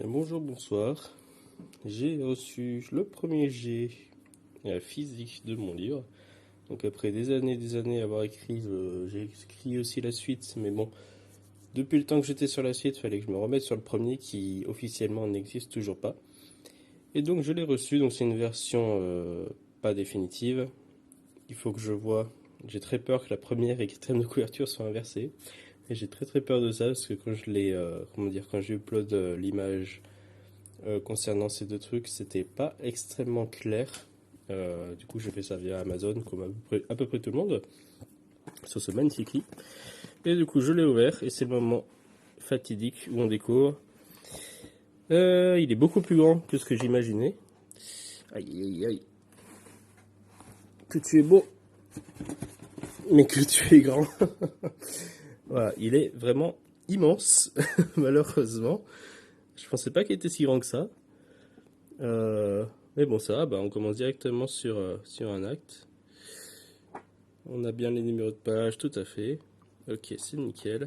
Bonjour, bonsoir. J'ai reçu le premier jet physique de mon livre. Donc après des années à avoir écrit, j'ai écrit aussi la suite. Mais bon, depuis le temps que j'étais sur la suite, il fallait que je me remette sur le premier qui officiellement n'existe toujours pas. Et donc je l'ai reçu, donc c'est une version pas définitive. Il faut que je vois. J'ai très peur que la première et quatrième de couverture soient inversées. Et j'ai très peur de ça parce que quand je l'ai, quand j'ai upload l'image concernant ces deux trucs, c'était pas extrêmement clair. Du coup, j'ai fait ça via Amazon, comme à peu près tout le monde, sur ce magnifique lit. Et du coup, je l'ai ouvert, et c'est le moment fatidique où on découvre. Il est beaucoup plus grand que ce que j'imaginais. Aïe, aïe, aïe. Que tu es beau, mais que tu es grand. Voilà, il est vraiment immense, malheureusement. Je pensais pas qu'il était si grand que ça. Mais bon, ça, on commence directement sur un acte. On a bien les numéros de page, tout à fait. Ok, c'est nickel.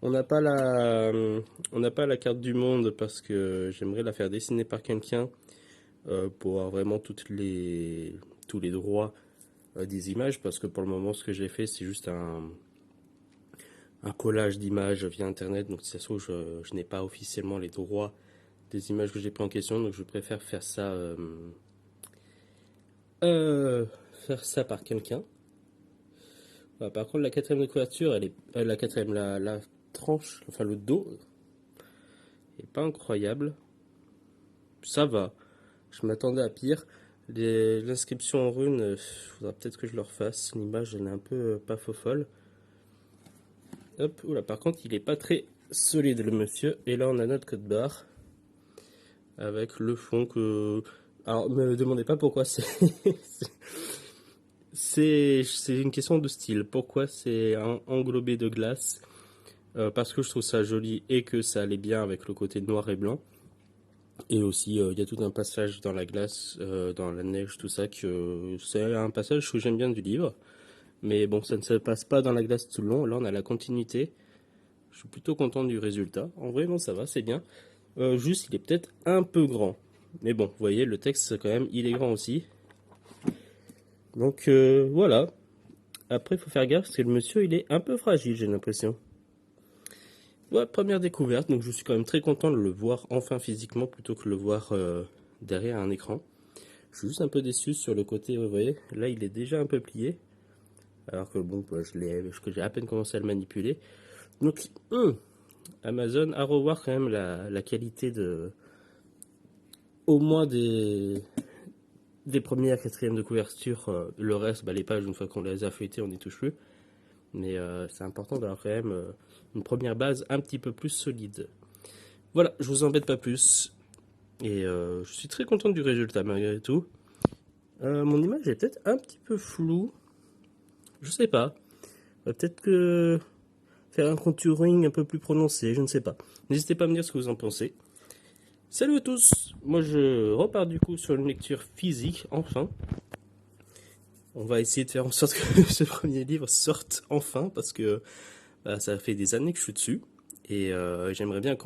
On n'a pas la carte du monde parce que j'aimerais la faire dessiner par quelqu'un pour avoir vraiment tous les droits des images, parce que pour le moment, ce que j'ai fait, c'est juste un collage d'images via internet. Donc, si ça se trouve, je n'ai pas officiellement les droits des images que j'ai pris en question, donc je préfère faire ça par quelqu'un. Voilà, par contre, la quatrième de couverture, la quatrième, la tranche, enfin le dos, est pas incroyable. Ça va. Je m'attendais à pire. L'inscription en rune, faudra peut-être que je le refasse. L'image, elle est un peu pas folle. Hop, oula, par contre, il est pas très solide, le monsieur. Et là, on a notre code barre avec le fond que. Alors, me demandez pas pourquoi c'est. C'est une question de style. Pourquoi c'est englobé de glace? Parce que je trouve ça joli et que ça allait bien avec le côté noir et blanc. Et aussi, il y a tout un passage dans la glace, dans la neige, tout ça, que c'est un passage que j'aime bien du livre. Mais bon, ça ne se passe pas dans la glace tout le long. Là, on a la continuité. Je suis plutôt content du résultat. En vrai, non, ça va, c'est bien. Juste, il est peut-être un peu grand. Mais bon, vous voyez, le texte, quand même, il est grand aussi. Donc, voilà. Après, il faut faire gaffe parce que le monsieur, il est un peu fragile, j'ai l'impression. Ouais, première découverte, donc je suis quand même très content de le voir enfin physiquement plutôt que de le voir derrière un écran. Je suis juste un peu déçu sur le côté, vous voyez, là il est déjà un peu plié, alors que bon, que j'ai à peine commencé à le manipuler. Donc, Amazon, à revoir quand même la qualité au moins des premières, quatrièmes de couverture. Le reste, les pages, une fois qu'on les a feuilletées, on n'y touche plus. Mais c'est important d'avoir quand même une première base un petit peu plus solide. Voilà, je vous embête pas plus. Et je suis très content du résultat malgré tout. Mon image est peut-être un petit peu floue. Je sais pas. Peut-être que faire un contouring un peu plus prononcé, je ne sais pas. N'hésitez pas à me dire ce que vous en pensez. Salut à tous. Moi je repars du coup sur une lecture physique, enfin. On va essayer de faire en sorte que ce premier livre sorte enfin, parce que ça fait des années que je suis dessus. Et j'aimerais bien,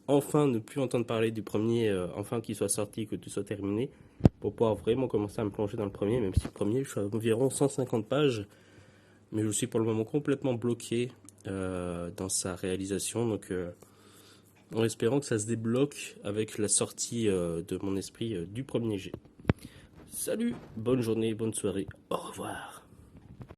enfin ne plus entendre parler du premier, enfin qu'il soit sorti, que tout soit terminé, pour pouvoir vraiment commencer à me plonger dans le premier, même si le premier, je suis à environ 150 pages, mais je suis pour le moment complètement bloqué dans sa réalisation, donc en espérant que ça se débloque avec la sortie de mon esprit du premier jet. Salut, bonne journée, bonne soirée, au revoir.